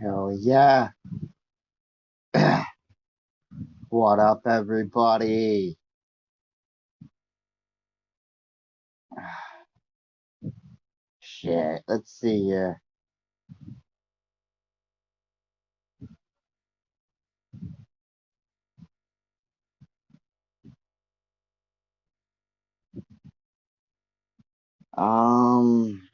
Hell yeah. What up, everybody? Shit. Let's see here. Um,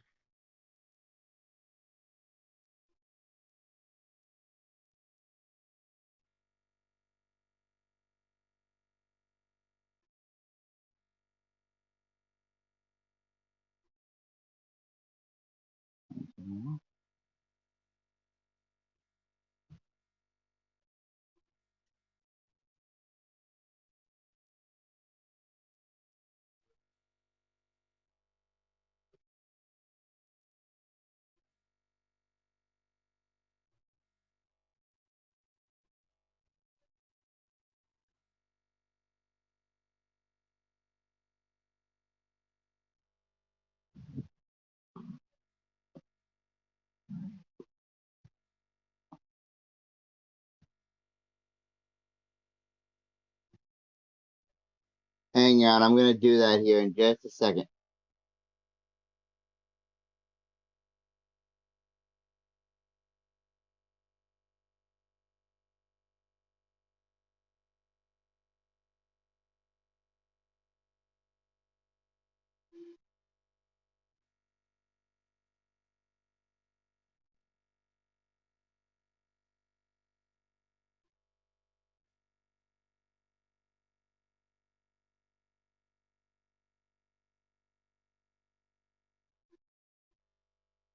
hang on. I'm gonna do that here in just a second.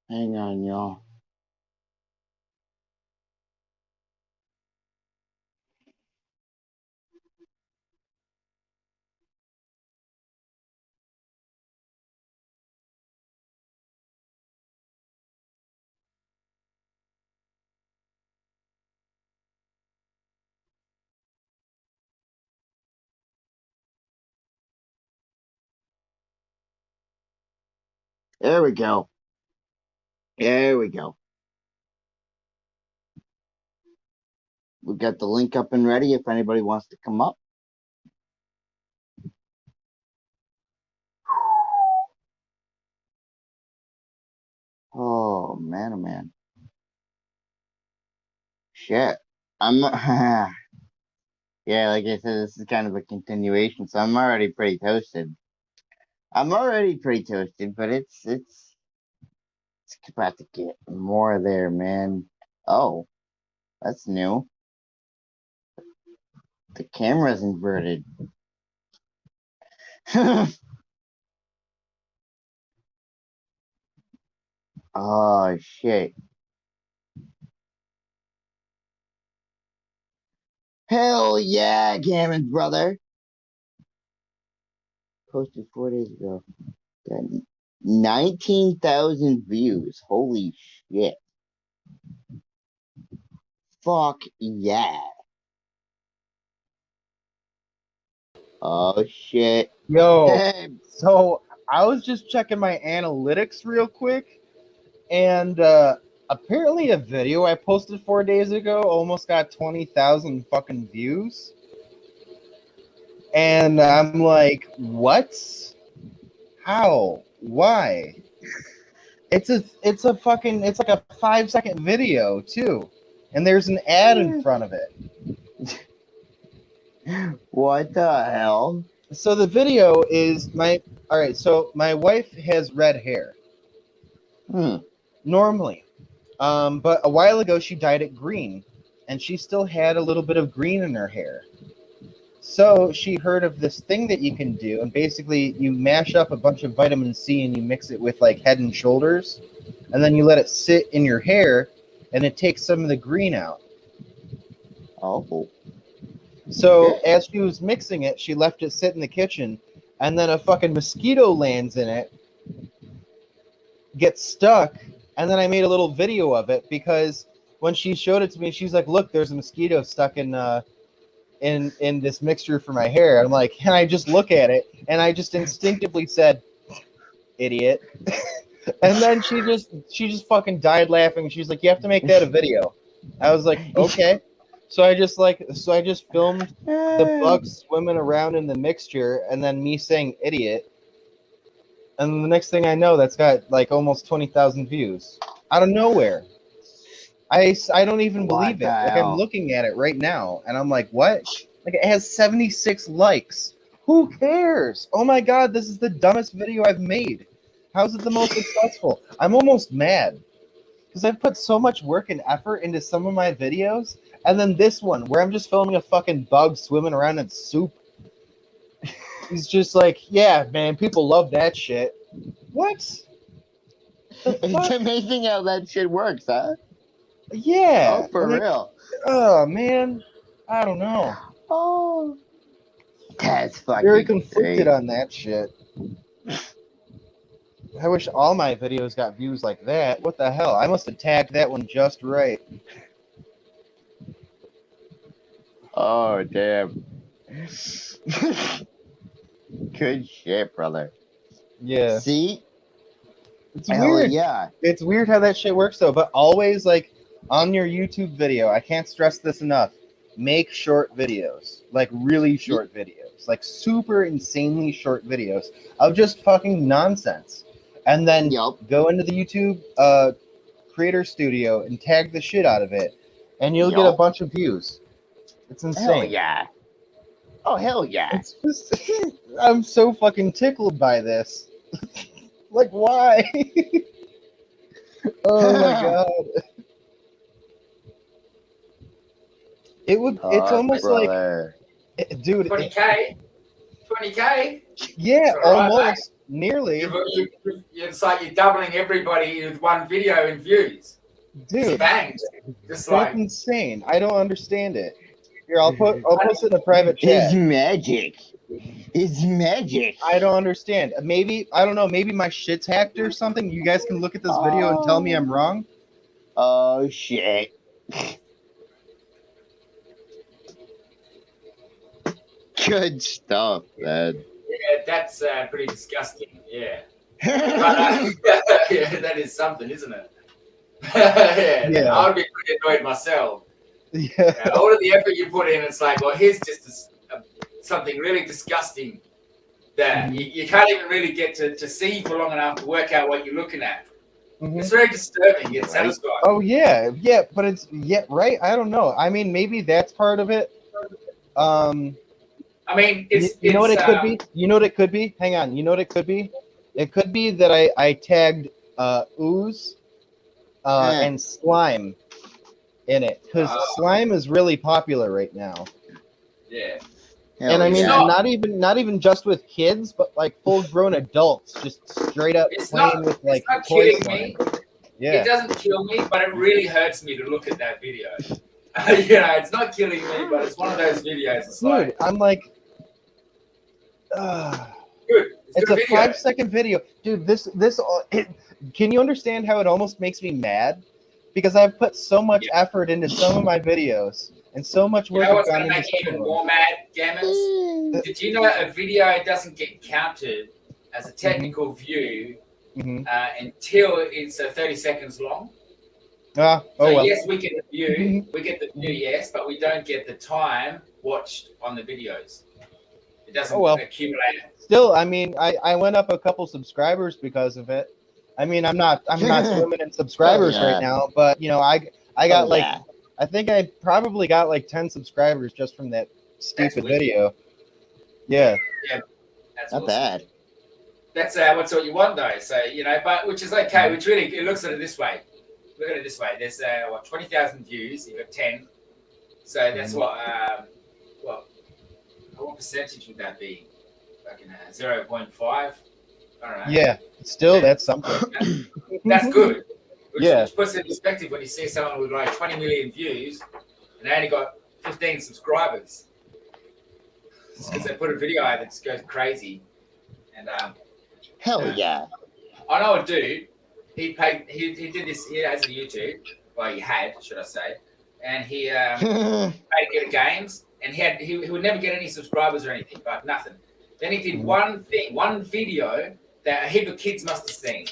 Hang on, y'all. There we go. There we go. We got the link up and ready if anybody wants to come up. Oh man, oh man. Shit. I'm yeah, like I said, this is kind of a continuation, so I'm already pretty toasted. I'm already pretty toasted, but it's about to get more there, man. Oh, that's new. The camera's inverted. Oh shit. Hell yeah, Gammon brother. Posted 4 days ago. Got 19,000 views. Holy shit. Fuck yeah. Oh shit. Yo, Hey, so I was just checking my analytics real quick, and apparently a video I posted 4 days ago almost got 20,000 fucking views. And I'm like, what? How? Why? It's like a 5 second video too. And there's an ad in front of it. what the hell? So the video is so my wife has red hair. Hmm. Normally. But a while ago, she dyed it green, and she still had a little bit of green in her hair. So she heard of this thing that you can do, and basically you mash up a bunch of vitamin C and you mix it with like Head and Shoulders, and then you let it sit in your hair, and it takes some of the green out. Oh. So Shit. as she was mixing it, she left it sit in the kitchen, and then a fucking mosquito lands in it, gets stuck, and then I made a little video of it because when she showed it to me, she's like, "Look, there's a mosquito stuck in this mixture for my hair." I'm like, and I just look at it, and I just instinctively said, "Idiot." And then she just fucking died laughing. She's like, "You have to make that a video." I was like, okay. So I just filmed the bugs swimming around in the mixture, and then me saying idiot, and the next thing I know, that's got like almost 20,000 views out of nowhere. I don't even What believe the it. Like I'm hell? looking at it right now, and I'm like, what? Like it has 76 likes. Who cares? Oh my god, this is the dumbest video I've made. How's it the most successful? I'm almost mad because I've put so much work and effort into some of my videos, and then this one where I'm just filming a fucking bug swimming around in soup. He's just like, yeah, man, people love that shit. What the It's fuck? amazing how that shit works, huh? Oh, Yeah, for like, real. oh man, I don't know. Oh, that's Very fucking conflicted insane. on that shit. I wish all my videos got views like that. What the hell? I must have tagged that one just right. Oh, damn. Good shit, brother. Yeah. See? It's Hell weird. yeah. It's weird how that shit works though, but always like on your YouTube video, I can't stress this enough. Make short videos. Like really Y- short videos. Like super insanely short videos of just fucking nonsense. And then Yup. go into the YouTube creator studio and tag the shit out of it. And you'll get a Yup. bunch of views. It's Hell insane. yeah. Oh, hell yeah. It's just I'm so fucking tickled by this. Like why? Oh my god. It's Oh, almost like brother. dude, 20K, 20K. yeah, It's all right, mate. almost nearly. It's like you're doubling everybody with one video in views. Just Dude, bang. Just that's like, insane. I don't understand it. Here, I'll post it in a private It's chat. magic. It's magic. I don't understand. Maybe I don't know, maybe my shit's hacked or something. You guys can look at this video and tell me I'm wrong. Oh, shit. Good stuff, man. yeah, that's pretty disgusting. Yeah. But, yeah, that is something, isn't it? Yeah. I would be pretty annoyed myself. Yeah. All of the effort you put in, it's like, well, here's just something really disgusting that you can't even really get to see for long enough to work out what you're looking at. Mhm. It's very disturbing yet Right. satisfying. Oh yeah, but it's right. I don't know. I mean, maybe that's part of it. I mean, You know what it could be? You know what it could be? Hang on. You know what it could be? It could be that I tagged ooze and slime in it because slime is really popular right now. Yeah. Hell And I mean, yeah. not even just with kids, but like full grown adults, just straight up It's playing not, with like it's not toy killing slime. me. Yeah. It doesn't kill me, but it really hurts me to look at that video. You know, it's not killing me, but it's one of those videos. It's Dude, like, I'm like, good. it's good a video. 5-second video, dude. Can you understand how it almost makes me mad? Because I've put so much effort into some of my videos and so much You work know has what's gone going to into make you some even of them. more mad, Gammons? Did you know a video doesn't get counted as a technical view Mhm. until it's 30 seconds long? Oh So well. yes, we get the view, yes, but we don't get the time watched on the videos. It doesn't Oh, well. accumulate. Still, I mean, I went up a couple subscribers because of it. I mean, I'm not swimming in subscribers Oh, yeah. right now, but you know, I got Oh, like yeah. I think I probably got like 10 subscribers just from that stupid video. Yeah. That's Not awesome. bad. That's what's what you want though. So you know, but which is okay. Which really it looks at it this way. Look at it this way. There's 20,000 views. You've got 10. So that's what percentage would that be? Like 0.5. I don't know. Yeah. Still, that's something. That's good. Which Yeah. puts it in perspective when you see someone with like 20 million views and they only got 15 subscribers. Because they put a video out that just goes crazy. And Hell yeah. I know a dude. He did this. He has a YouTube. Well, he had, should I say? And he paid to get a games, and he would never get any subscribers or anything, but nothing. Then he did one video that a heap of kids must have seen.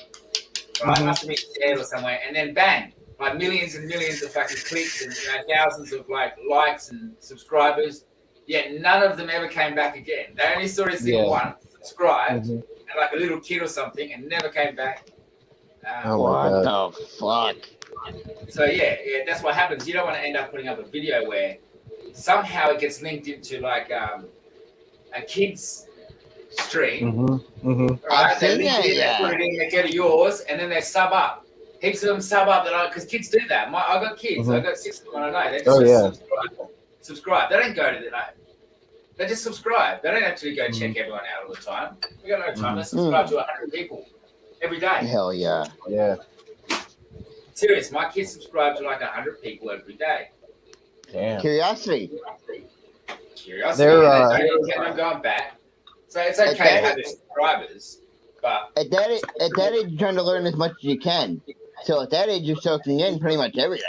Right, must have been shared or somewhere, and then bang, like millions and millions of fucking clicks and thousands of like likes and subscribers. Yet none of them ever came back again. They only saw this thing once, subscribed, and like a little kid or something, and never came back. Oh my What the fuck? So yeah, that's what happens. You don't want to end up putting up a video where somehow it gets linked into like a kid's stream. Right? I've They seen link that, it in, they put it in, they go to yours, and then they sub up. Heaps of them sub up. They're like, because kids do that. I got kids. I got 6 of them. I know. They just subscribe. They don't go to the night. They just subscribe. They don't actually go check everyone out all the time. We got no time. They subscribe to 100 people every day. Hell yeah. Yeah. Serious. My kids subscribe to like 100 people every day. Damn. Curiosity. They're, They don't get them going back. So it's okay to have their subscribers, but At that age, you're trying to learn as much as you can. So at that age, you're soaking in pretty much everything.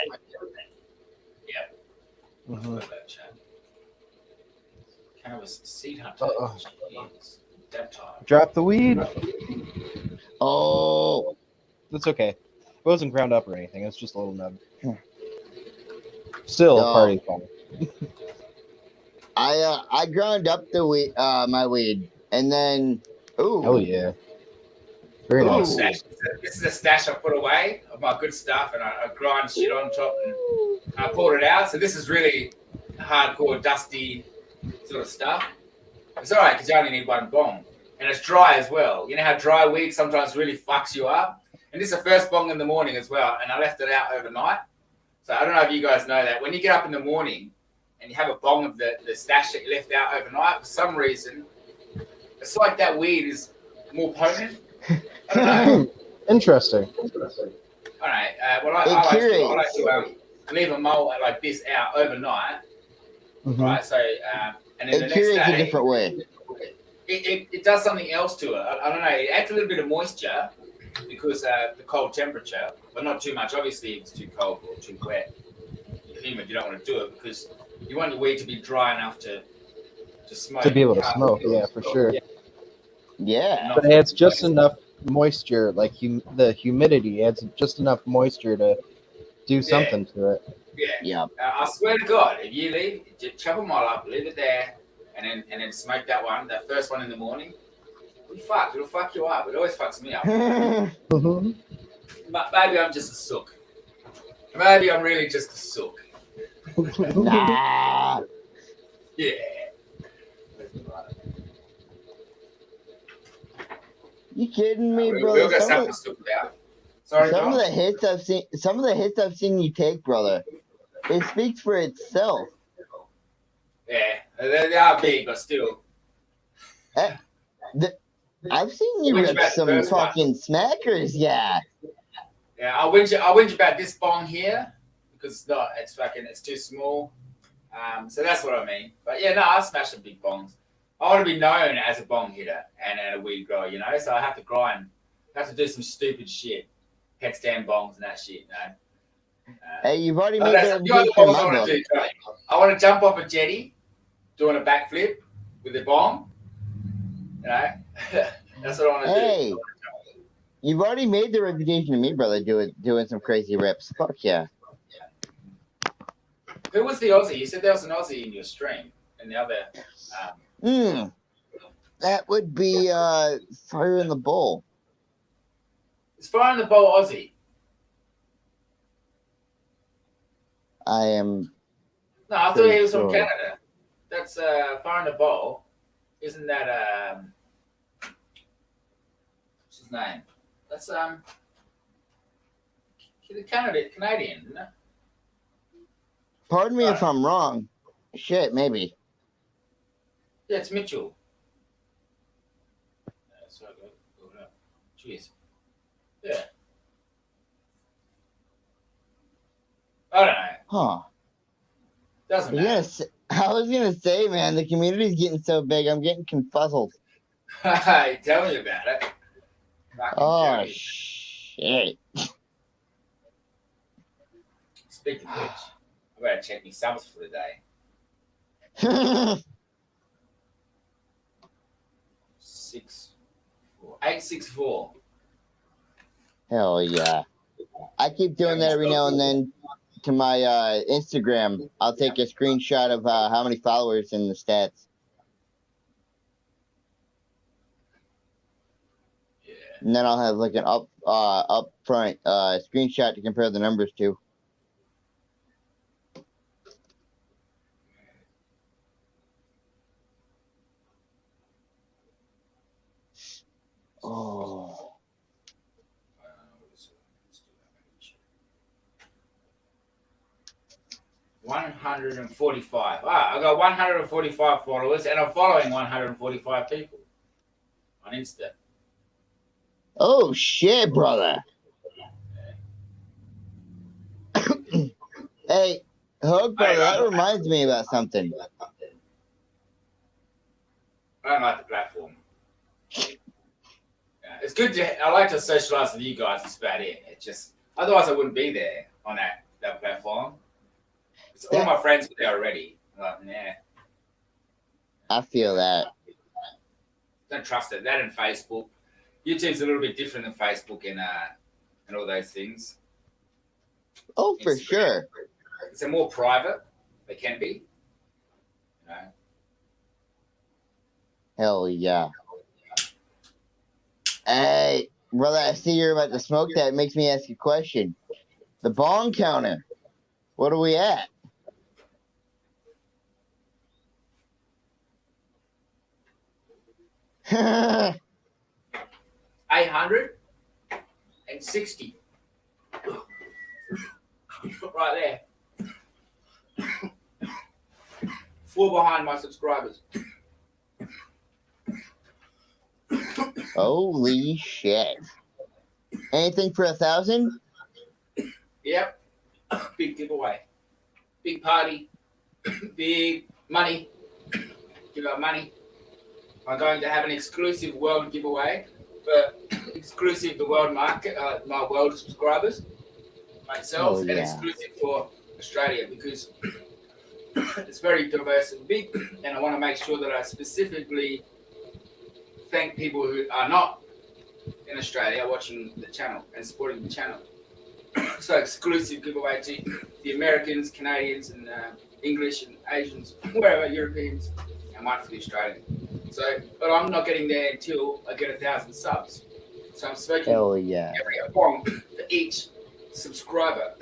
Cannabis seed hunter. Jeez. That time. Drop the weed. Oh, That's okay. It wasn't ground up or anything. It's just a little nub. Still No. party fun. I ground up the weed, my weed, and then Oh yeah. Very Ooh. nice. Stash. This is a stash I put away of my good stuff, and I grind shit on top, and I poured it out. So this is really hardcore, dusty sort of stuff. It's all right because you only need one bong, and it's dry as well. You know how dry weed sometimes really fucks you up. And this is the first bong in the morning as well, and I left it out overnight. So I don't know if you guys know that when you get up in the morning and you have a bong of the stash that you left out overnight, for some reason, it's like that weed is more potent. I don't know. Interesting. All right. Well, I like to leave a mold like this out overnight, right? So, and then the it next curates a day, different way. it does something else to it. I don't know. It adds a little bit of moisture because the cold temperature, but not too much. Obviously, if it's too cold or too wet, humid, you don't want to do it because you want your weed to be dry enough to smoke. To be able to smoke, yeah, for sure. Yeah. But it adds just enough moisture, like the humidity adds just enough moisture to do something to it. Yeah. I swear to God, if you leave, just chop them all up, leave it there, and then smoke that one, that first one in the morning. It'll fuck you up. It always fucks me up. But maybe I'm just a sook. Maybe I'm really just a sook. Nah. Yeah. You kidding me, We'll brother? get something to sook about. Sorry, Some John. of the hits I've seen you take, brother. It speaks for itself. Yeah, they are big, but still. I've seen you Which rip about the some first one? fucking smackers, yeah. Yeah, I'll whinge about this bong here because it's too small. So that's what I mean. But yeah, no, I smash some big bongs. I want to be known as a bong hitter and a weed grower, you know. So I have to grind, have to do some stupid shit, headstand bongs and that shit, you know. Hey, you've already made That's that the other reputation in bongs I my want book. to do. Tony. I want to jump off a jetty, doing a backflip with a bong. You know, that's what I want to Hey, do. you've already made the reputation of me, brother, doing some crazy rips. Fuck yeah. Who was the Aussie? You said there was an Aussie in your stream, and the other. That would be Fire in the Bowl. It's Fire in the Bowl Aussie. I am. No, I thought Pretty he was from sure. Canada. That's Fire in the Bowl. Isn't that what's his name? That's Canadian, isn't it? Pardon me if I'm wrong. Shit, maybe. Yeah, it's Mitchell. So I go it up. Jeez. Yeah. I don't know. Huh. Doesn't matter. Yes. I was gonna say, man, the community's getting so big, I'm getting confuzzled. Tell me about it. Fucking Oh Jerry. shit. Speaking of which, I better check my subs for the day. 864. Hell yeah. I keep doing that every now and then to my Instagram. I'll take a screenshot of how many followers in the stats, Yeah. and then I'll have like an up front screenshot to compare the numbers to. Oh, 145. Ah, I got 145 followers, and I'm following 145 people on Insta. oh shit, brother. Hey, Hook, brother, that reminds me about something. I don't like the platform. It's good to. I like to socialize with you guys. It's about it. It's just otherwise I wouldn't be there on that platform. All my friends are there already. Like, nah. I feel that. Don't trust it. That and Facebook. YouTube's a little bit different than Facebook and all those things. Oh, for sure. It's a more private. They can be. You know. Hell yeah. Hey, brother, I see you're about to smoke that. It makes me ask you a question. The bong counter. What are we at? 860. Right there. 4 behind my subscribers. Holy shit. Anything for 1,000? Yep. Big giveaway. Big party. Big money. Give out money. I'm going to have an exclusive world giveaway for exclusive the world market, my world subscribers, myself, and exclusive for Australia because it's very diverse and big, and I want to make sure that I specifically thank people who are not in Australia watching the channel and supporting the channel. So exclusive giveaway to the Americans, Canadians, and English and Asians, wherever, Europeans, and one for the Australian. So, but I'm not getting there until I get 1,000 subs. So I'm smoking every bong for each subscriber.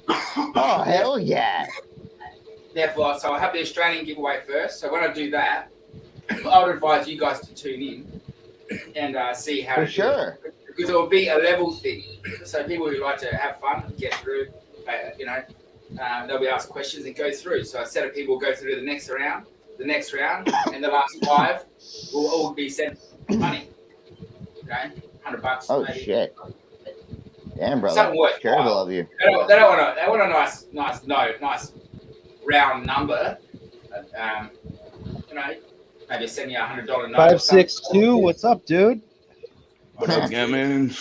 Oh, hell yeah. Therefore, so I'll have the Australian giveaway first. So when I do that, I would advise you guys to tune in and see how to do it. Because it will be a level thing. So people who like to have fun and get through, they'll be asked questions and go through. So a set of people will go through the next round, and the last 5 will all be sent money. Okay, $100. Oh maybe. shit! Damn, brother. Something worthwhile. Terrible of you. They want a nice round number. Maybe send you $100 note. 562. What's up, dude? What's up, man?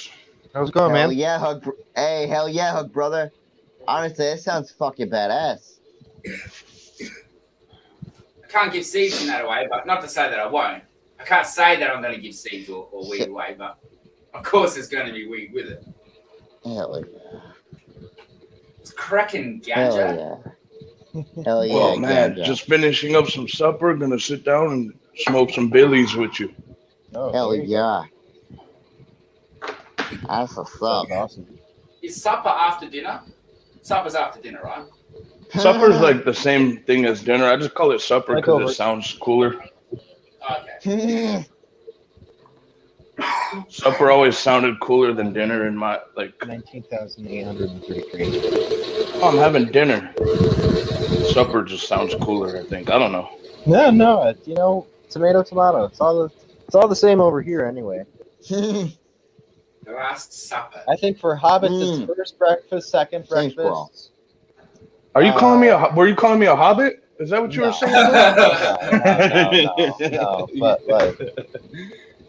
How's it going, Hell man? yeah, Hug. Hey, hell yeah, Hug, brother. Honestly, that sounds fucking badass. I can't give seeds in that away, but not to say that I won't. I can't say that I'm going to give seeds or weed away, but of course there's going to be weed with it. Hell yeah. It's cracking ganja. Hell yeah. Hell yeah. Well, man, ganja. just finishing up some supper. Gonna sit down and smoke some Baileys with you. Oh, hell yeah. That's what's up. Awesome. Is supper after dinner? Supper's after dinner, right? Supper's like the same thing as dinner. I just call it supper because it sounds cooler. Okay. Supper always sounded cooler than dinner in my 19,833. Oh, I'm having dinner. Supper just sounds cooler, I think. I don't know. No, tomato. It's all the same over here anyway. The Last Supper. I think for hobbits, it's first breakfast, second breakfast. Are you calling me a? Were you calling me a hobbit? Is that what you were saying? No. But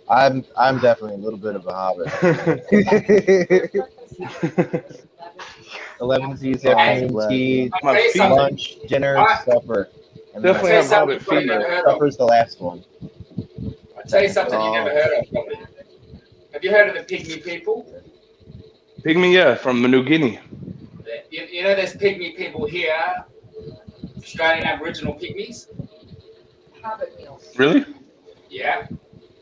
I'm definitely a little bit of a hobbit. 11 Z's, afternoon tea, lunch, dinner, supper. And definitely have hobbit feet. Supper's the last one. I'll tell you something you never heard of. Have you heard of the pygmy people? Pygmy, yeah, from New Guinea. You know, there's pygmy people here, Australian Aboriginal pygmies. Really? Yeah,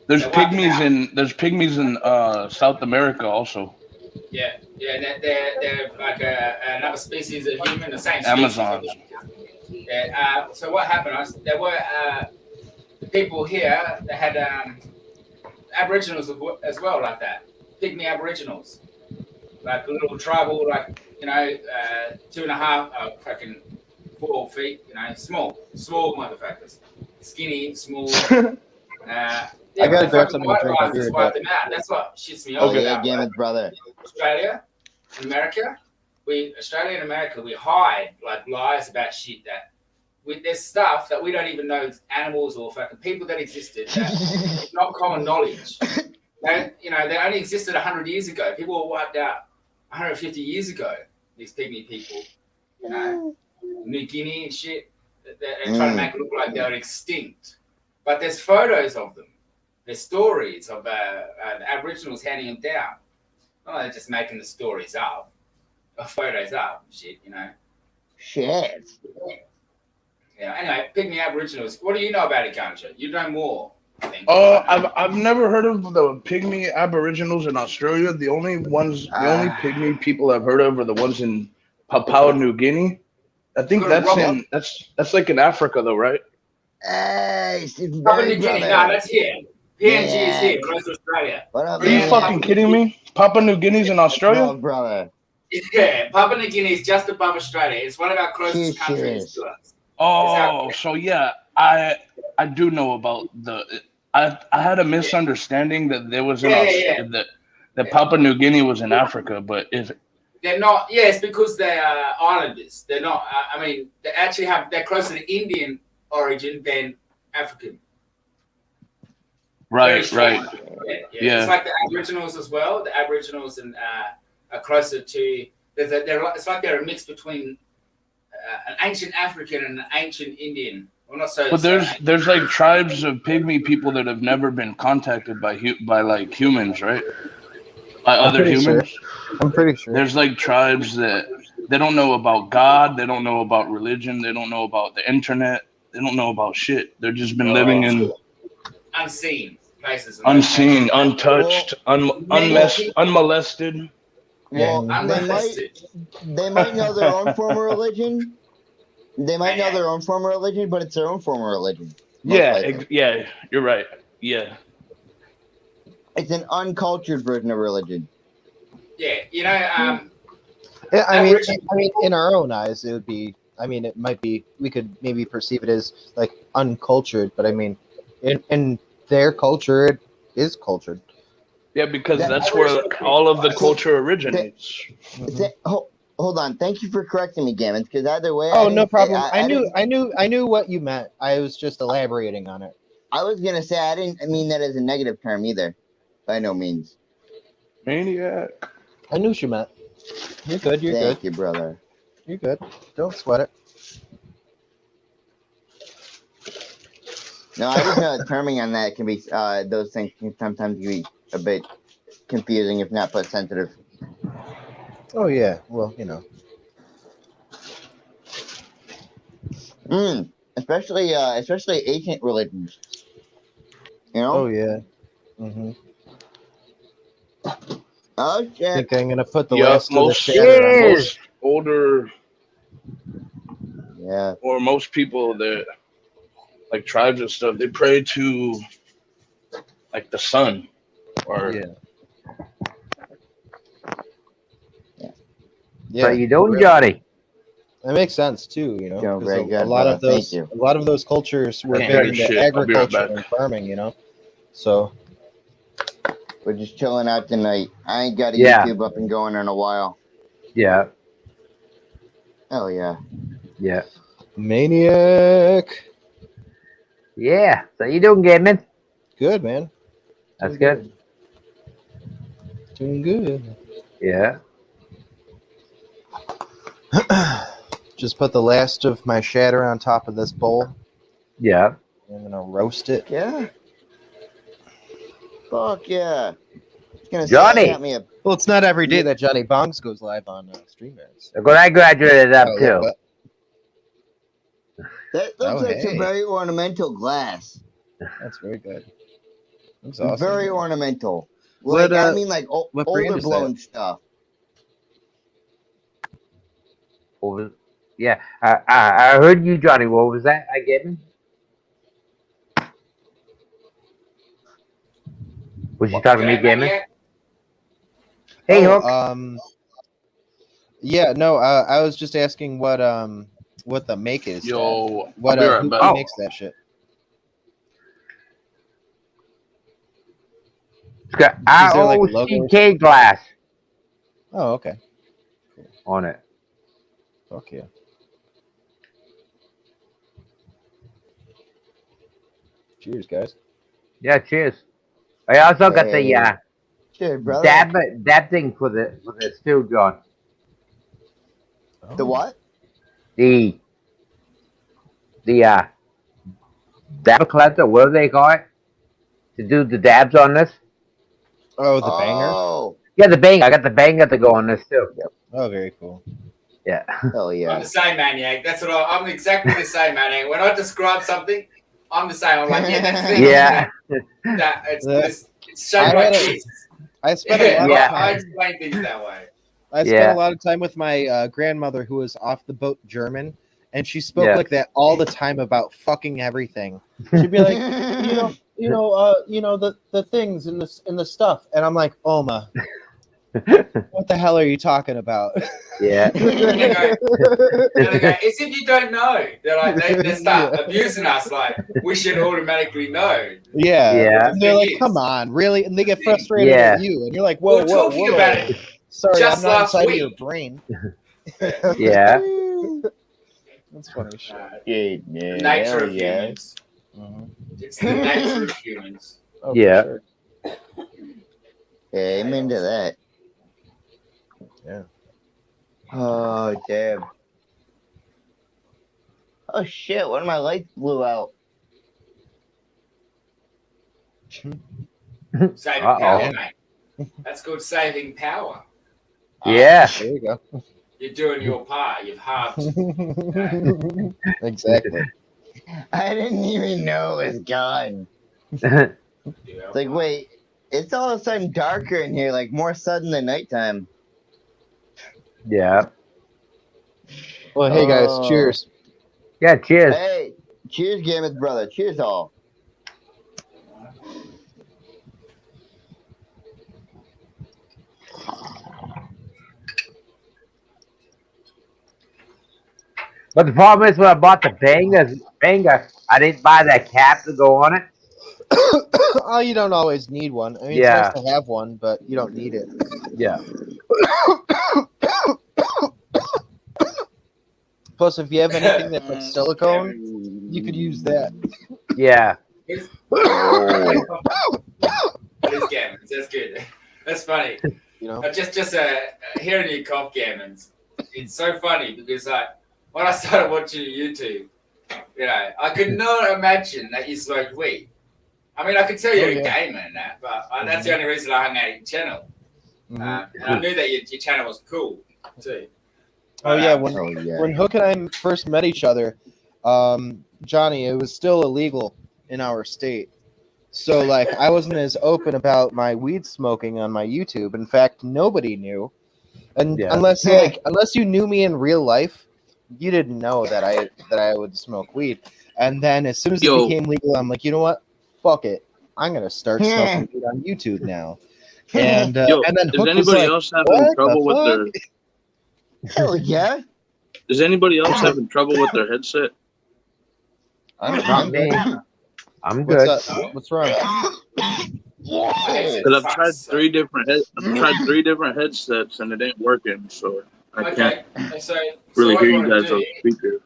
There's they wiped them pygmies out. in South America also. Yeah, they're like another species of human, the same species. Amazons. Yeah, so what happened was there were people here that had Aboriginals as well, like that, pygmy Aboriginals, like a little tribal, like 2.5, fucking 4 feet, small motherfuckers, skinny, small. Yeah, I but gotta the grab fucking something to white drink. guys I'll be just right wiped back. them out. That's what shits me Oh off yeah, about Gammon's brother. Australia and America. Australia and America, we hide like lies about shit that there's stuff that we don't even know animals or fucking people that existed that is not common knowledge. They only existed 100 years ago. People were wiped out 150 years ago. These pygmy people, New Guinea and shit. They're trying to make it look like they were extinct, but there's photos of them. There's stories of the Aboriginals handing them down. Oh, they're just making the stories up, or photos up, shit. Shit. Yeah. Anyway, pygmy Aboriginals. What do you know about it, Gunja? You know more, I think. I've never heard of the pygmy Aboriginals in Australia. The only pygmy people I've heard of are the ones in Papua New Guinea. I think that's like in Africa though, right? Hey, Stephen Papua Barry New Guinea. brother. No, that's here. PNG is here, Yeah. close to Australia. What up, Are you man? fucking kidding me? Papua New Guinea's in Australia? No, brother. Yeah, Papua New Guinea is just above Australia. It's one of our closest Cheers, countries cheers. to us. Oh, so yeah, I do know about I had a misunderstanding that there was that Papua New Guinea was in Africa, but They're not. Yes, because they are islanders. They're not. They actually they're closer to Indian origin than African. right. Yeah. It's like the Aboriginals as well. The Aboriginals are closer to. It's like they're a mix between an ancient African and an ancient Indian. Well, not so. But there's like tribes of pygmy people that have never been contacted by like humans, right? By other humans. I'm pretty sure. There's like tribes that they don't know about God, they don't know about religion, they don't know about the internet, they don't know about shit. They've just been living in unseen places. Unseen, untouched, unmolested. Well, unmolested. They might know their own form of religion. They might know their own form of religion, but it's their own form of religion. Yeah, you're right. Yeah. It's an uncultured version of religion. Yeah, Yeah, I mean, in our own eyes, it would be. I mean, it might be. We could maybe perceive it as like uncultured, but I mean, in their culture, it is cultured. Yeah, because that's where all of the culture originates. Hold on. Thank you for correcting me, Gammon. Because either way. Oh, no problem. I knew what you meant. I was just elaborating on it. I was gonna say I didn't mean that as a negative term either. By no means. Maniac. I knew what you meant. You're good. You're Thank good. you, brother. You're good. Don't sweat it. No, I just know that terming on that can be those things can sometimes be a bit confusing, if not but sensitive. Oh yeah. Well, you know. Especially ancient religions. You know? Oh yeah. Mm-hmm. Oh I shit! think I'm gonna put the most older, or most people that like tribes and stuff, they pray to like the sun, or How you doing, Johnny? That makes sense too, you know. Doing very good, a lot of brother. those, Thank you. a lot of those cultures were Yeah, big into shit. I'll be right agriculture back. and farming, you know. So We're just chilling out tonight. I ain't got a Yeah. YouTube up and going in a while. Yeah, Hell yeah! yeah, maniac, yeah. So you doing, Gaming? good man, That's good. doing good. Yeah. Just put the last of my shatter on top of this bowl. Yeah. I'm gonna roast it. Yeah. Fuck yeah! It's gonna say, Johnny! I got me a. Well, it's not every day that Johnny Bongs goes live on StreamYards. Look what I graduated up Oh, to. what? That looks like some hey. very ornamental glass. That's very good. That's awesome. Very ornamental. What, Like I mean, like what brand older is that? blown stuff. Yeah, I heard you, Johnny. What was that again? Was you talking to me, G'day, Gamer? Maniac. Hey, Oh, Hook. yeah, no, I was just asking what the make is. Yo, What I'll be right who back. makes that shit? It's got Is there like a logo? ROCK glass Oh, okay. on it. Fuck yeah. Cheers, guys. Yeah, cheers. I also got the Hey. Cheers, brother. dab thing for the stew, John. The what? The dab cleanser. What do they call it? To do the dabs on this? Oh, the banger. Oh, Yeah, the bang. I got the banger to go on this too. Oh, very cool. Yeah. hell I'm yeah. the same, Maniac. That's what I'm exactly the same, Maniac. When I describe something, I'm the same. I'm like, yeah, that's it. Yeah. That it's I shaped like had a- this. I spent a lot of Yeah. I time. explain things that way. I spent Yeah. a lot of time with my grandmother, who was off the boat German, and she spoke Yeah. like that all the time about fucking everything. She'd be like, the things in the stuff, and I'm like, Oma, what the hell are you talking about? Yeah. And they go, as if you don't know. They're like, they start abusing us like we should automatically know. Yeah, Yeah. And they're The like, thing come is- on, really? And they get frustrated Yeah. at you, and you're like, We whoa, were talking about it Sorry, just I'm not last inside of your week. brain. Yeah. That's funny as shit. Yeah, The nature hell of yeah. humans. It's the nature of humans. Oh, for Yeah. sure. Yeah, I'm into that. Yeah. Oh damn. Oh shit! One of my lights blew out. Saving Uh-oh. power, mate. That's called saving power. Yeah. There you go. You're doing your part. You've halved. Exactly. I didn't even know it was gone. your It's like, part. wait, it's all of a sudden darker in here, like more sudden than nighttime. Yeah. Well, hey guys, Oh. cheers. Yeah. Cheers. Hey, cheers, Gameth brother. Cheers, all. But the problem is when I bought the banger, I didn't buy that cap to go on it. Oh, you don't always need one. I mean, Yeah. it's nice to have one, but you don't need it. Yeah. Plus, if you have anything that's like silicone, you could use that. Yeah. It's Gammons. That's good. That's funny. You know. Just hearing you cough Gammons, it's so funny because like when I started watching YouTube, I could not imagine that you smoked weed. I mean, I could tell you're a gamer and that, but that's the only reason I hung out your channel. Mhm. And I knew that your channel was cool too. Oh yeah, yeah. when Hook and I first met each other, Johnny, it was still illegal in our state. So like I wasn't as open about my weed smoking on my YouTube. In fact, nobody knew. And Yeah. unless you knew me in real life, you didn't know that I would smoke weed. And then as soon as it became legal, I'm like, you know what? Fuck it. I'm gonna start smoking weed on YouTube now. And then Does Hook was anybody like, else having "What trouble the with fuck?" their? Hell yeah. Is anybody else having trouble with their headset? Not me. I'm What's good. up? What's wrong? Because I've tried three different headsets and it ain't working. So I can't So really what hear you you wanna guys do- on speaker.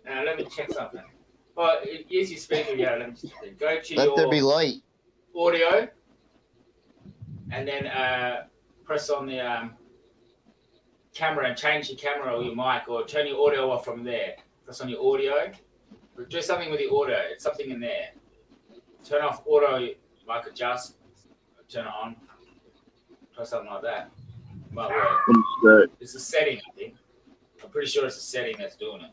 let me check something. Well, use your speaker. Yeah, let me just go to Let there be your light. audio, and then press on the camera and change your camera or your mic, or turn your audio off from there. Press on your audio. But do something with the audio. It's something in there. Turn off auto, mic adjust. Turn it on. Try something like that. Might work. But, It's a setting, I think. I'm pretty sure it's a setting that's doing it.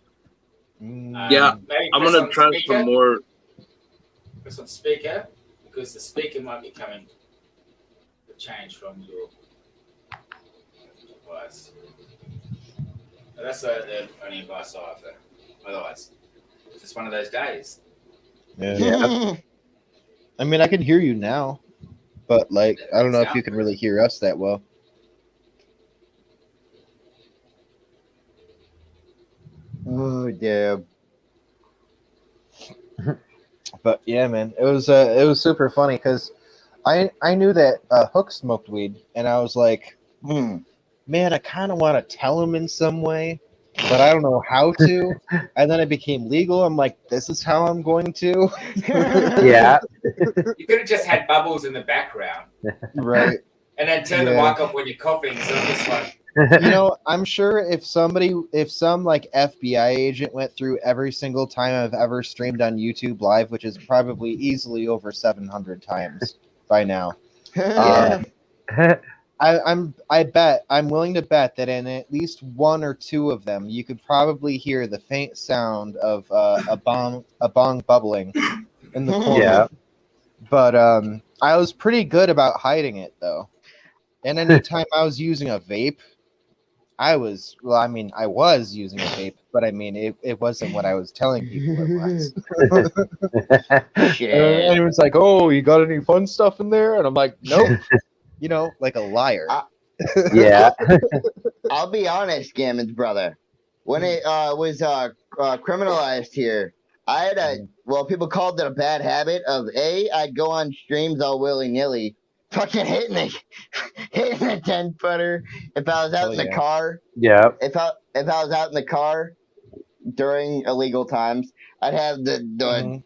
yeah, Maybe I'm press gonna on try speaker. some more. Press on speaker because the speaker might be coming to change from your device. But that's the only advice I offer. Otherwise, it's just one of those days. Yeah. I mean, I can hear you now, but like, I don't know if you can really hear us that well. Oh, damn. But yeah, man, it was super funny because I knew that Hook smoked weed, and I was like, man, I kind of want to tell him in some way, but I don't know how to. And then it became legal. I'm like, this is how I'm going to. Yeah. You could have just had bubbles in the background, Right. and then turn the mic off when you're coughing. So I'm just like, You know, I'm sure if some like FBI agent went through every single time I've ever streamed on YouTube Live, which is probably easily over 700 times by now. Yeah. I'm willing to bet that in at least one or two of them, you could probably hear the faint sound of a bong bubbling in the corner. Yeah. But I was pretty good about hiding it though. And anytime I was using a vape, I was using a vape, but I mean it wasn't what I was telling people it was. Shit. And it was like, "Oh, you got any fun stuff in there?" And I'm like, "Nope." You know, like a liar. Yeah. I'll be honest, Gammon's brother. When it was criminalized here, I had people called it a bad habit of I'd go on streams all willy nilly, fucking hitting the 10-footer if I was out in the car. Yeah. If I was out in the car during illegal times, I'd have the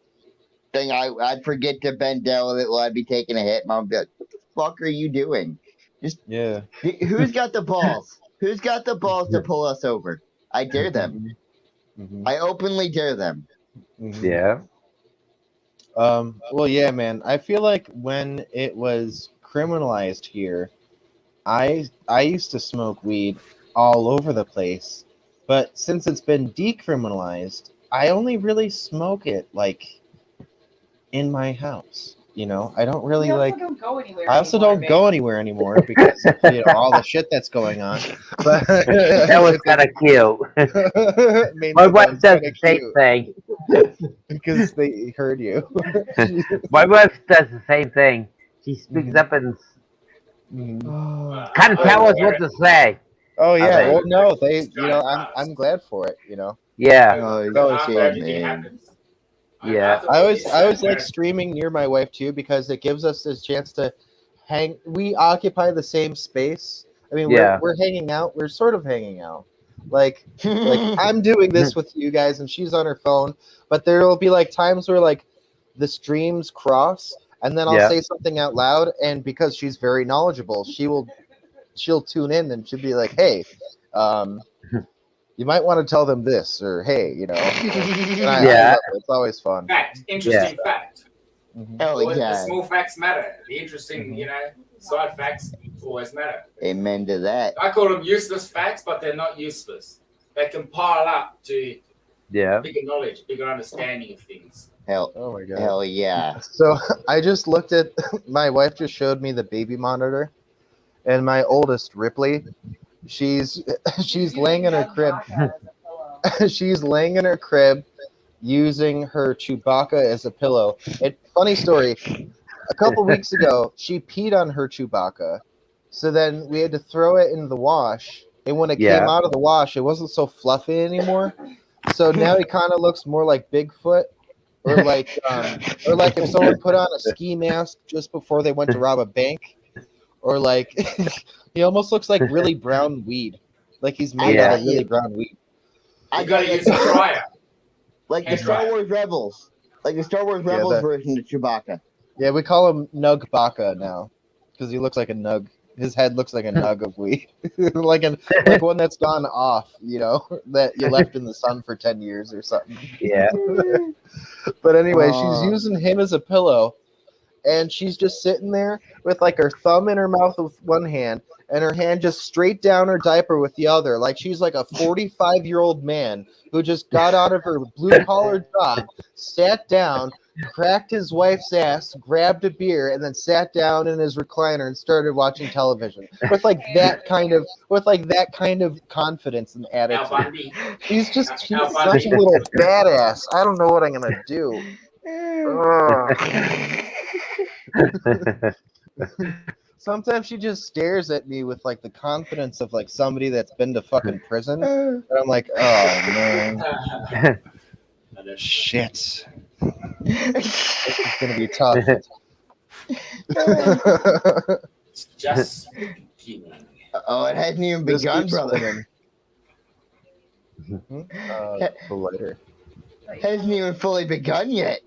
thing. I'd forget to bend down with it while I'd be taking a hit. Mom would be like, "What the fuck are you doing? Just who's got the balls? Who's got the balls to pull us over? I dare them. I openly dare them." Yeah. Well, yeah, man. I feel like when it was criminalized here, I used to smoke weed all over the place, but since it's been decriminalized, I only really smoke it like in my house. You know, I don't really don't go anywhere. I also don't go anywhere anymore because all the shit that's going on. But That was kind of cute. My wife does the same thing. Because they heard you. My wife does the same thing. She speaks up and kind of tell us what to say. Oh yeah, Okay. well no, I'm glad for it. Yeah. Yeah. I always like streaming near my wife too because it gives us this chance to hang. We occupy the same space. I mean, we're hanging out. We're sort of hanging out. Like I'm doing this with you guys, and she's on her phone. But there will be like times where like the streams cross, and then I'll say something out loud, and because she's very knowledgeable, she'll tune in and she'll be like, "Hey, you might want to tell them this," or "Hey, I love it. It's always fun." Fact, interesting fact. Hell The yeah. small facts matter. The interesting, side facts always matter. Amen to that. I call them useless facts, but they're not useless. They can pile up to bigger knowledge, bigger understanding of things. Oh my god. Hell yeah. So I just looked at my wife just showed me the baby monitor, and my oldest Ripley, she's laying in her crib. She's laying in her crib using her Chewbacca as a pillow. Funny story. A couple weeks ago, she peed on her Chewbacca. So then we had to throw it in the wash. And when it came out of the wash, it wasn't so fluffy anymore. So now he kind of looks more like Bigfoot. Or like if someone put on a ski mask just before they went to rob a bank. Or like he almost looks like really brown weed. Like he's made out of really brown weed. I gotta use a dryer. Like the Star Wars Rebels. Like the Star Wars Rebels version of Chewbacca. Yeah, we call him Nug Baka now. Because he looks like a nug. His head looks like a nug of weed. like one that's gone off, that you left in the sun for 10 years or something. Yeah. But anyway, she's using him as a pillow. and she's just sitting there with like her thumb in her mouth with one hand and her hand just straight down her diaper with the other, like she's like a 45-year-old man who just got out of her blue-collar job, sat down, cracked his wife's ass, grabbed a beer, and then sat down in his recliner and started watching television with like that kind of confidence and Al attitude. Bundy. She's Al such Bundy. a little badass. I don't know what I'm gonna do. Ugh. Sometimes she just stares at me with like the confidence of like somebody that's been to fucking prison, and I'm like, oh man, shit, this is gonna be tough. It's just beginning. Oh, it hasn't even This begun, keeps brother. spinning. The lighter. Hasn't even fully begun yet.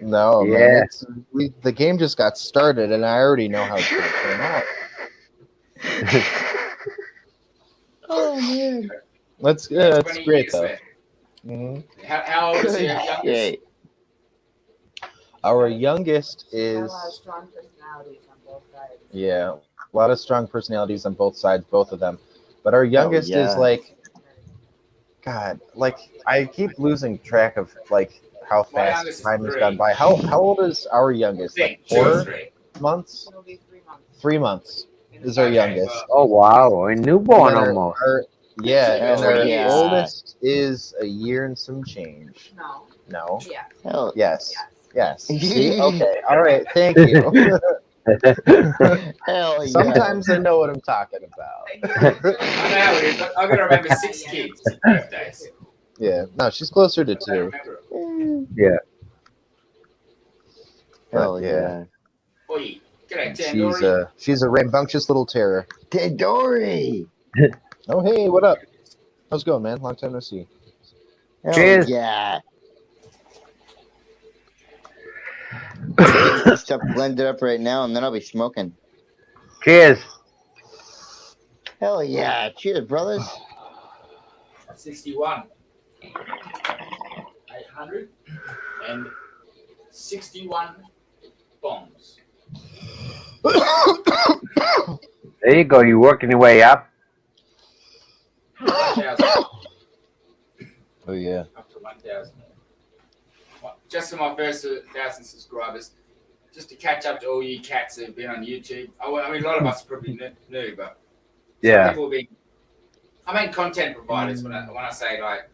No, Yeah. man, the game just got started, and I already know how it's gonna turn out. Oh man. That's 20 great years though. left. Mhm. How old is your Good youngest? shit. Our youngest A is lot of strong personalities on both sides. yeah, a lot of strong personalities on both sides, both of them. But our youngest yeah. is like, God, like I keep losing track of like how My fast youngest is time has 3. gone by. How old is our youngest? Like Think 2 or 4 3. months? It'll be 3 months. 3 months is our Okay, youngest. Oh wow, a And newborn then almost. yeah, and Oh, our yeah. oldest is a year and some change. No. No. Yeah. Hell, Yes. Yes. Yes. See? Okay. All right. Thank you. hell yeah. Sometimes I know what I'm talking about. I know how it is, but I've got to remember 6 kids' birthdays. Yeah. No, she's closer to I don't 2. remember. Yeah. Hell But, yeah. Oi, g'day, Tandoori. She's a rambunctious little terror. Tandoori. Oh hey, what up? How's it going, man? Long time no see. Hell Cheers. yeah. Get this stuff blended up right now, and then I'll be smoking. Cheers. Hell yeah. Cheers, brothers. 61. 861 bombs. There you go. You working your way up. 1,000. Oh yeah. Up to 1,000. Just for my first 1,000 subscribers, just to catch up to all you cats who've been on YouTube. I mean, a lot of us probably new, but some Yeah. people have been. I mean, content providers when I say like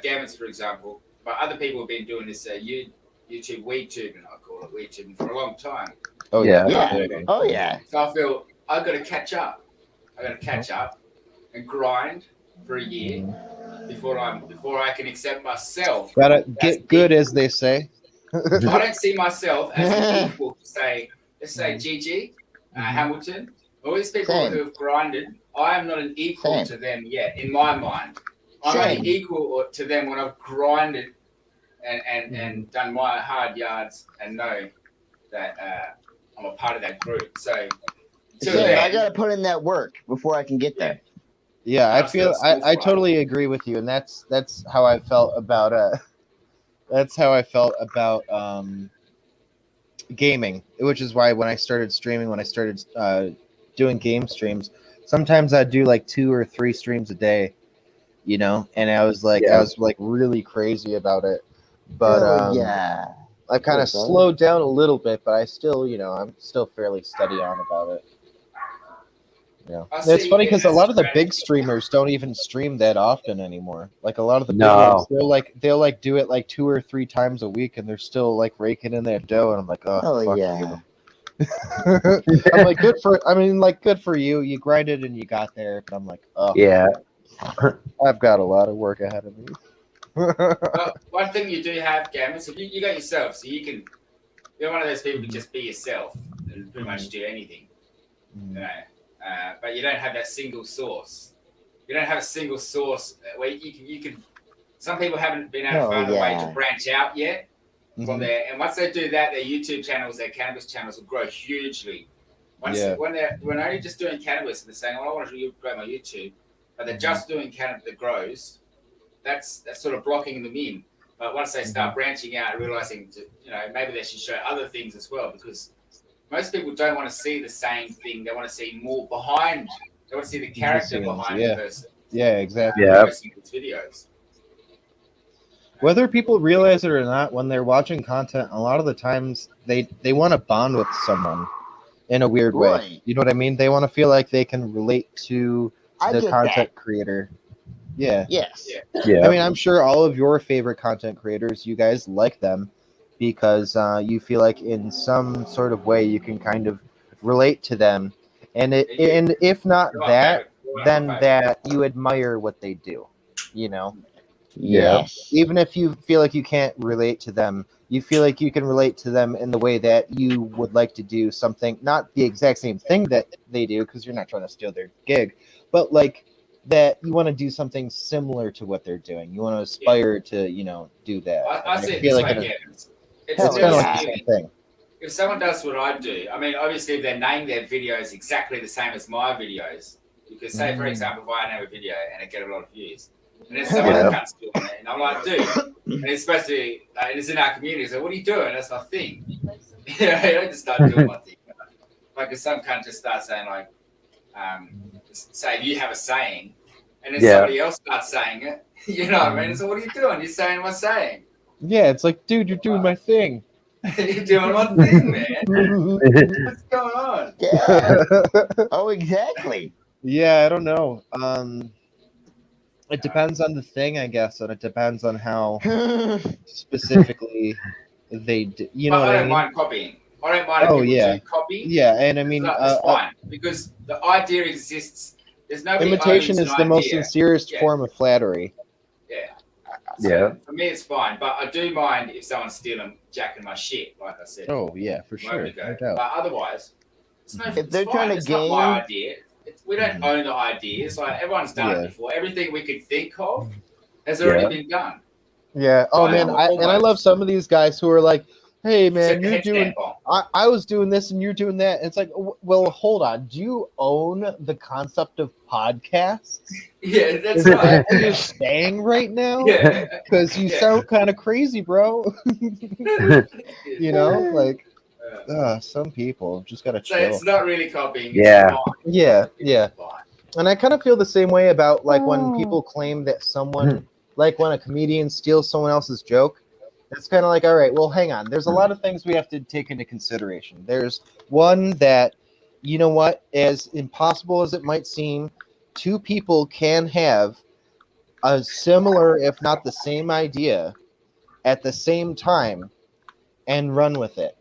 Gammons, for example. But other people have been doing this YouTube weed tubing, I call it weed tubing, for a long time. Oh Yeah. Yeah. Oh yeah. So I feel I've got to catch up. I've got to catch up and grind for a year before I can accept myself. Gotta get good, as they say. I don't see myself as an equal to say, let's say Gigi, Hamilton, all these people Same. who have grinded. I am not an equal Same. to them yet in my mind. I'm Same. only equal to them when I've grinded and done my hard yards and know that I'm a part of that group. So till Same. I then, gotta put in that work before I can get there. Yeah, I That's feel the I school totally agree with you, and that's how I felt about gaming, which is why when I started streaming, when I started doing game streams, sometimes I'd do like 2 or 3 streams a day, and I was like really crazy about it. But Hell yeah. I've kind of Good, brother. slowed down a little bit, but I still, I'm still fairly steady on about it. Yeah, I it's see funny it because a as lot of the strategy. big streamers don't even stream that often anymore. Like a lot of the big No. ones, they'll do it like 2 or 3 times a week, and they're still like raking in their dough. And I'm like, oh, Hell fuck yeah. you. I'm like, good for you. You grinded and you got there. But I'm like, oh, Yeah. I've got a lot of work ahead of me. Well, one thing you do have, Gavin, so you got yourself, so you're one of those people who can just be yourself and pretty much do anything, but you don't have that single source. You don't have a single source where you can. Some people haven't been able to find a way to branch out yet from there, and once they do that, their YouTube channels, their cannabis channels will grow hugely. When they're only just doing cannabis and they're saying, "Oh, I want to grow my YouTube," but they're just doing cannabis that grows. That's sort of blocking them in. But once they start branching out and realizing, maybe they should show other things as well, because most people don't want to see the same thing. They want to see more behind. They want to see the character behind the person. Yeah, exactly. Posting these videos. Whether people realize it or not, when they're watching content, a lot of the times they want to bond with someone in a weird way. Right. You know what I mean? They want to feel like they can relate to the content creator. Yeah. Yes. Yeah. I mean, I'm sure all of your favorite content creators, you guys like them because you feel like in some sort of way you can kind of relate to them, and if not that, then that you admire what they do. You know. Yes. Even if you feel like you can't relate to them, you feel like you can relate to them in the way that you would like to do something, not the exact same thing that they do, because you're not trying to steal their gig, but like that you want to do something similar to what they're doing. You want to aspire to, do that. I see it feel this like way, it's kind of like the same thing. If someone does what I do, I mean, obviously, if they name their videos exactly the same as my videos, because say, for example, if I name a video and I get a lot of views, and then someone cuts to it, and I'm like, dude, and it's supposed to, it's in our community, so what are you doing? That's my thing. I don't just start doing my thing. Like, if some cunt just starts saying, like, say, you have a saying, and then somebody else starts saying it, you know what I mean? So what are you doing? You're saying my saying. Yeah, it's like, dude, you're doing my thing. You're doing my thing, man. What's going on? Yeah. Oh, exactly. Yeah, I don't know. It depends on the thing, I guess, and it depends on how specifically they do. You know what I mean? I don't mind copying. I don't mind if people do copy. Yeah, and I mean, it's fine because the idea exists. There's nobody imitation owns is an the most idea. sincerest form of flattery. Yeah. So for me, it's fine, but I do mind if someone's stealing, jacking my shit, like I said. Oh yeah, for sure. No doubt. But otherwise, if they're trying to it's game, not my idea. We don't own the ideas. Like everyone's done it before. Everything we could think of has already been done. Yeah. Oh man, I love some of these guys who are like, "Hey man, you're doing. I was doing this and you're doing that." And it's like, well, hold on. Do you own the concept of podcasts? Yeah, that's Is right. that what you're saying right now? Yeah. Because you sound kind of crazy, bro. You know, like. Some people just gotta chill. So it's not really copying. Yeah. Yeah. And I kind of feel the same way about like when people claim that someone, like when a comedian steals someone else's joke. It's kind of like, all right, well, hang on. There's a lot of things we have to take into consideration. There's one that, you know what, as impossible as it might seem, two people can have a similar, if not the same idea at the same time and run with it.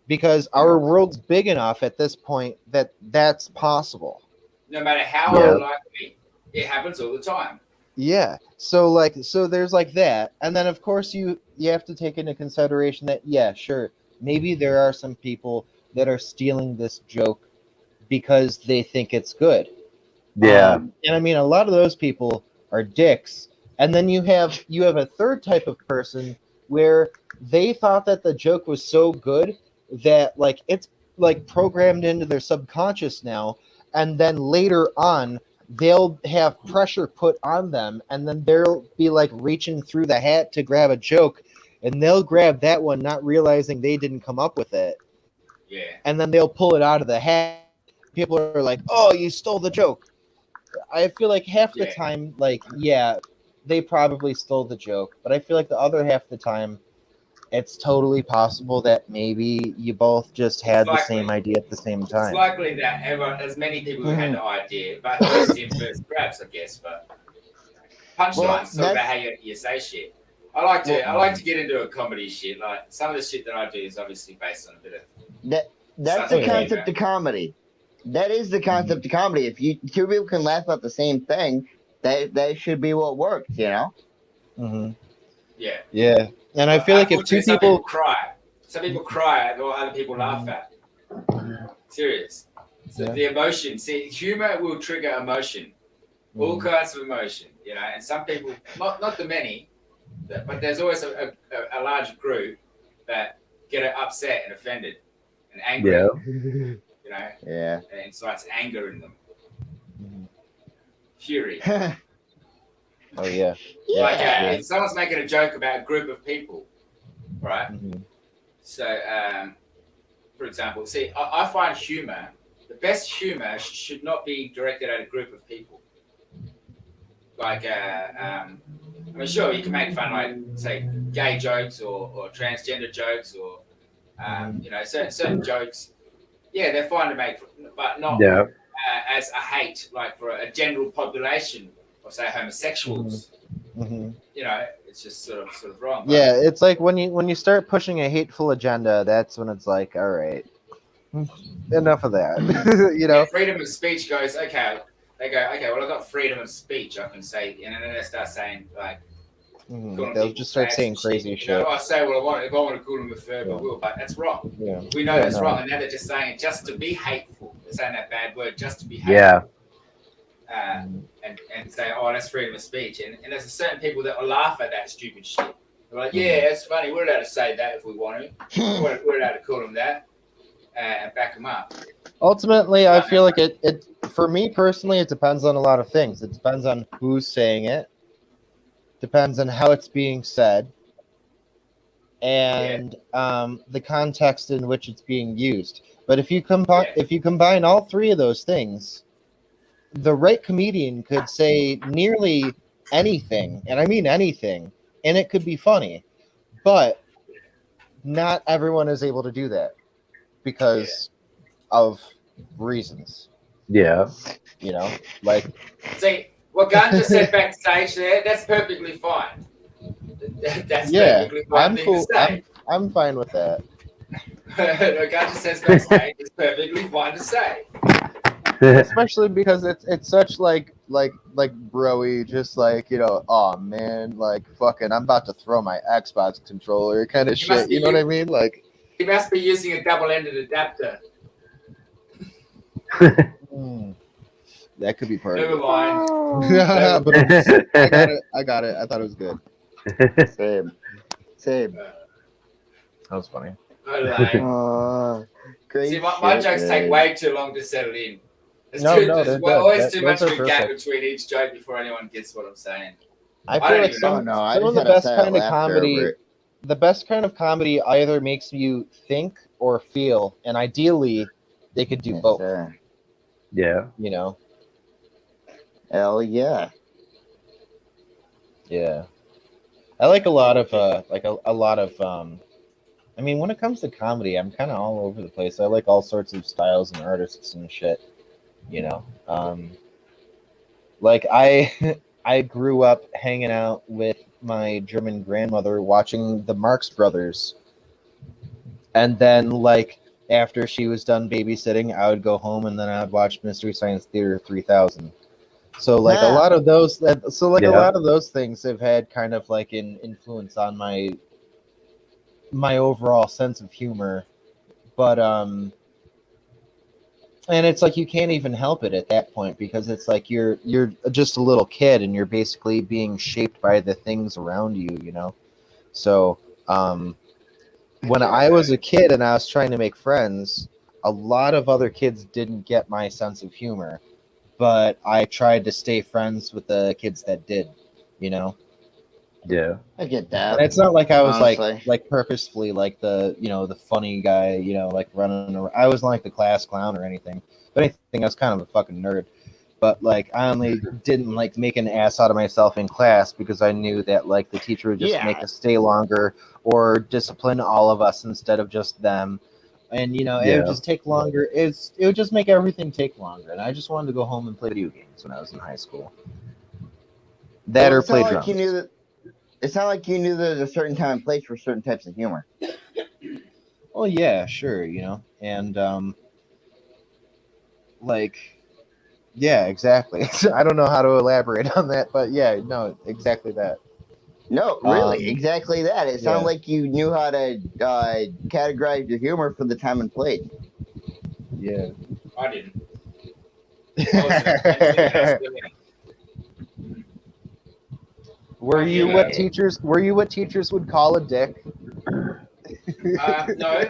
Because our world's big enough at this point that that's possible. No matter how unlikely, it happens all the time. Yeah. So there's like that. And then of course you have to take into consideration that, yeah, sure, maybe there are some people that are stealing this joke because they think it's good. Yeah. And I mean, a lot of those people are dicks. And then you have a third type of person where they thought that the joke was so good that like it's like programmed into their subconscious now, and then later on they'll have pressure put on them, and then they'll be like reaching through the hat to grab a joke, and they'll grab that one not realizing they didn't come up with it. Yeah. And then they'll pull it out of the hat. People are like, "Oh, you stole the joke." I feel like half the time, like, yeah, they probably stole the joke, but I feel like the other half of the time it's totally possible that maybe you both just had the same idea at the same time. It's likely that there's many people who had the idea, but first in, first grabs, I guess. But punchlines talk about how you say shit. I like to get into a comedy shit. Like some of the shit that I do is obviously based on a bit of that's the concept of comedy. That is the concept of comedy. If two people can laugh at the same thing, that should be what works, you know? Mm-hmm. Yeah. Yeah. And I feel like if two people cry, some people cry at what other people laugh at. Serious. So the emotion, humor will trigger emotion, all kinds of emotion, you know. And some people, not the many, but there's always a large group that get upset and offended and angry. Yeah. You know. Yeah. And incites anger in them. Fury. Oh yeah. Like Yeah. if someone's making a joke about a group of people, right? Mhm. So, for example, see, I find humor, the best humor should not be directed at a group of people. Like, I mean, sure, you can make fun, like, say, gay jokes or transgender jokes or, Mhm. you know, certain jokes. Yeah, they're fine to make, but not Yeah. as a hate, like for a general population of, say, Mhm. homosexuals. Mhm. You know, it's just sort of wrong. But Yeah, it's like when you start pushing a hateful agenda, that's when it's like, all right, enough of that. You yeah, know. freedom of speech goes, okay, they go, okay, well, I've got freedom of speech, I can say, and then they start saying, like, calling They'll people just start fags saying and shit. crazy You know, shit. I say what I want. If I want to call them a furb, I Yeah. will, but that's wrong. Yeah. We know Yeah, that's no. wrong, and now they're just saying it just to be hateful. They're saying that bad word just to be Yeah. hateful. And say, oh, that's freedom of speech. And there's certain people that will laugh at that stupid shit. They're like, yeah, it's funny. We're allowed to say that if we want to. We're allowed to call them that and back them up. Ultimately, I feel like it for me personally, it depends on a lot of things. It depends on who's saying it, depends on how it's being said, and the context in which it's being used. But if you combine all three of those things, the right comedian could say nearly anything, and I mean anything, and it could be funny. But not everyone is able to do that because of reasons. Yeah. You know, like See, what Gunn just said backstage there, that's perfectly fine. That's yeah, perfectly fine I'm thing cool. to say. I'm fine with that. What Gunn just says backstage is perfectly fine to say. Especially because it's such like broy, just like, you know, oh man, like fucking I'm about to throw my Xbox controller kind of You must shit. be You know what I mean? Like you must be using a double-ended adapter. that could be part Never of mind. it. But I got it. I got it. I thought it was good. Same. That was funny. I like. Great See, my shit, jokes take man. way too long to settle in. There's No, they're there's good. always too Those much are of a gap perfect. between each joke before anyone gets what I'm saying. I I feel don't like even know. Oh no, I some just of the had a best silent kind of laughter over comedy, it. the best kind of comedy either makes you think or feel, and ideally, they could do Yes, both. sir. Yeah. You know? Hell yeah. Yeah. I like a lot of a lot of I mean, when it comes to comedy, I'm kind of all over the place. I like all sorts of styles and artists and shit. You know, like I I grew up hanging out with my German grandmother watching the Marx Brothers, and then like after she was done babysitting, I would go home and then I would watch Mystery Science Theater 3000. So like a Ah. lot of those a Yeah. lot of those things have had kind of like an influence on my overall sense of humor. But and it's like you can't even help it at that point because it's like you're just a little kid and you're basically being shaped by the things around you, you know. So when I was a kid and I was trying to make friends, a lot of other kids didn't get my sense of humor, but I tried to stay friends with the kids that did, you know. Yeah. I get And that. it's not like I was Honestly. like purposefully like the, you know, the funny guy, you know, like running around. I wasn't like the class clown or anything. But anything, I was kind of a fucking nerd. But like I only didn't like make an ass out of myself in class because I knew that like the teacher would just make Yeah. us stay longer or discipline all of us instead of just them. And you know, it would Yeah. just take longer. It would just make everything take longer. And I just wanted to go home and play video games when I was in high school. That Well, or it's not play like you knew drums. that. It's not like you knew there's a certain time and place for certain types of humor. Well, yeah, sure, you know, and like, yeah, exactly. I don't know how to elaborate on that, but yeah, no, exactly that. No, really, Um, exactly that. It sounded yeah, like you knew how to categorize your humor for the time and place. yeah. I didn't. I was an apprentice. I was learning. Were you Yeah. what teachers? Were you what teachers would call a dick? No, No.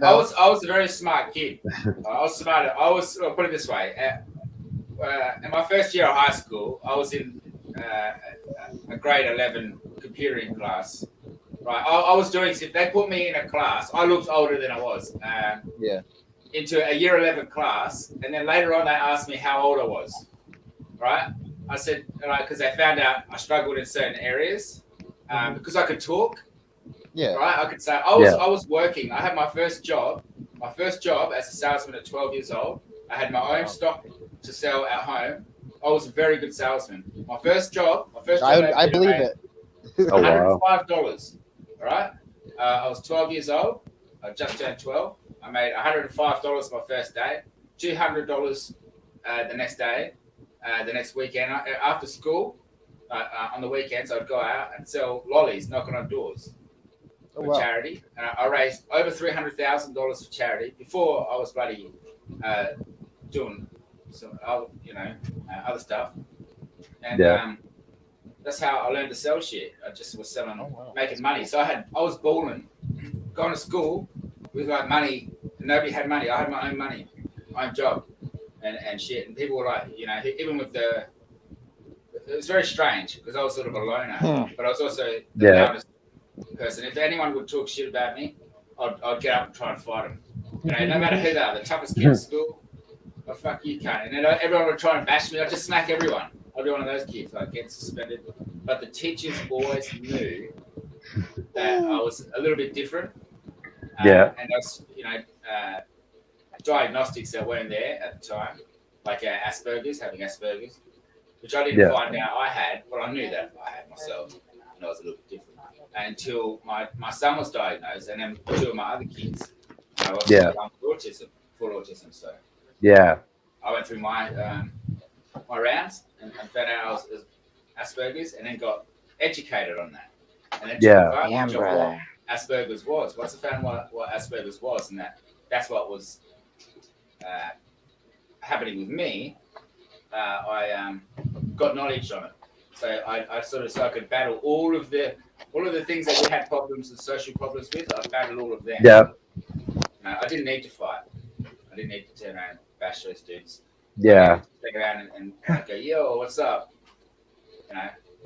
I was a very smart kid. I was smarter. I was, I'll put it this way. In my first year of high school, I was in a grade 11 computing class. Right, I was doing. If they put me in a class, I looked older than I was. Yeah. Into a year 11 class, and then later on they asked me how old I was. Right, I said because they found out I struggled in certain areas because I could talk. Yeah. Right, I could say I was working. I had my first job. My first job as a salesman at 12 years old. I had my own stock to sell at home. I was a very good salesman. My first job I believe it. Oh wow. $105. All right. I was 12 years old. I just turned 12. I made $105 my first day, $200 the next day, the next weekend. After school, on the weekends, I'd go out and sell lollies, knocking on doors Oh, for wow. charity. And I raised over $300,000 for charity before I was bloody doing some, other stuff. And Yeah. that's how I learned to sell shit. I just was selling, Oh, wow. making money. So I was balling, going to school with like money. Nobody had money. I had my own money, my own job, and shit. And people were like, even with it was very strange because I was sort of a loner, but I was also the loudest person. If anyone would talk shit about me, I'd get up and try and fight them. No matter who they are, the toughest kid at school, oh, fuck you, cunt. And then everyone would try and bash me. I'd just smack everyone. I'd be one of those kids, like get suspended. But the teachers always knew that I was a little bit different. Yeah. And that's, diagnostics that weren't there at the time, like having Asperger's, which I didn't find out I had, but I knew that I had myself. And I was a little bit different. Until my son was diagnosed, and then two of my other kids, I was full autism. So Yeah. I went through my my rounds and found out I was Asperger's, and then got educated on that, and then took advantage of what Asperger's was. Once I found what Asperger's was, and that's what was happening with me, I got knowledge on it. So so I could battle all of the things that we had problems and social problems with. I battled all of them. Yeah. I didn't need to fight. I didn't need to turn around and bash those dudes. Yeah. Take around and go, yo, what's up?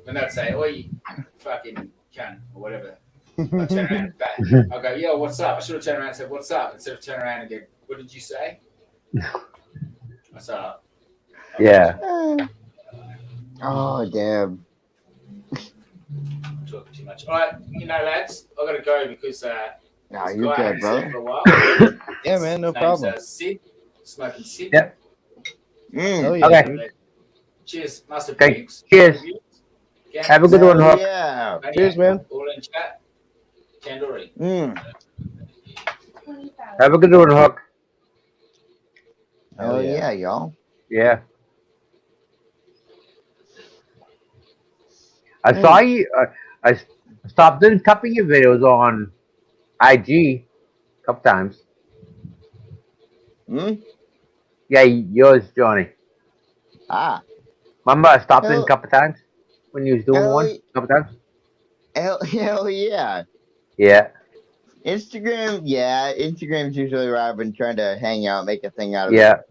When they'd say, oh, you fucking cunt or whatever, I'd turn around and back. I'll go, yo, what's up? I should have turned around and said, what's up? Instead of turn around and go, what did you say? What's up? Yeah. Oh, damn. Talking too much. All right, lads, I got to go because No, you're good, brother. for a while. Yeah, man, no His name's, problem. Sid, smoking Sid. Yep. Hell yeah, Okay. dude. Cheers, Master Okay, Pigs. cheers. Yeah. Have a good one, Hawk. Yeah. Cheers, man. All in chat. Tandoori. Have a good one, Hawk. Hell yeah, y'all. Yeah. I saw you. I stopped doing cupping your videos on IG a couple times. Yeah, yours, Johnny. Remember, I stopped in a couple times when you was doing one a couple times. Hell yeah. Yeah. Instagram's usually where I've been trying to hang out, make a thing out of Yeah. it.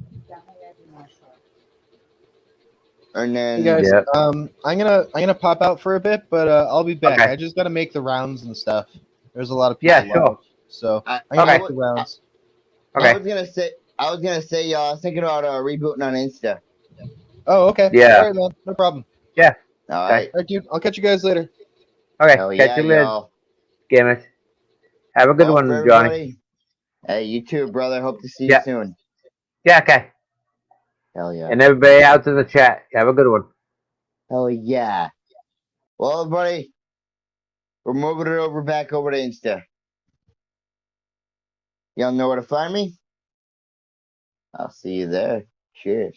And then, Hey guys, I'm gonna pop out for a bit, but I'll be back. Okay. I just gotta make the rounds and stuff. There's a lot of people. Yeah, sure. live, so I- I'm gonna Okay. make the rounds. Okay. I was gonna say, y'all. I was thinking about rebooting on Insta. Oh, okay. Yeah. All right, man. No problem. All right. All right, dude. I'll catch you guys later. Okay. Hell Catch yeah, you later. y'all. Gamers. Have a good Well, one, for Johnny. everybody, hey, you too, brother. Hope to see Yeah. you soon. Yeah. Okay. Hell yeah. And everybody out in the chat. Have a good one. Hell yeah. Well, everybody, we're moving it back over to Insta. Y'all know where to find me? I'll see you there. Cheers.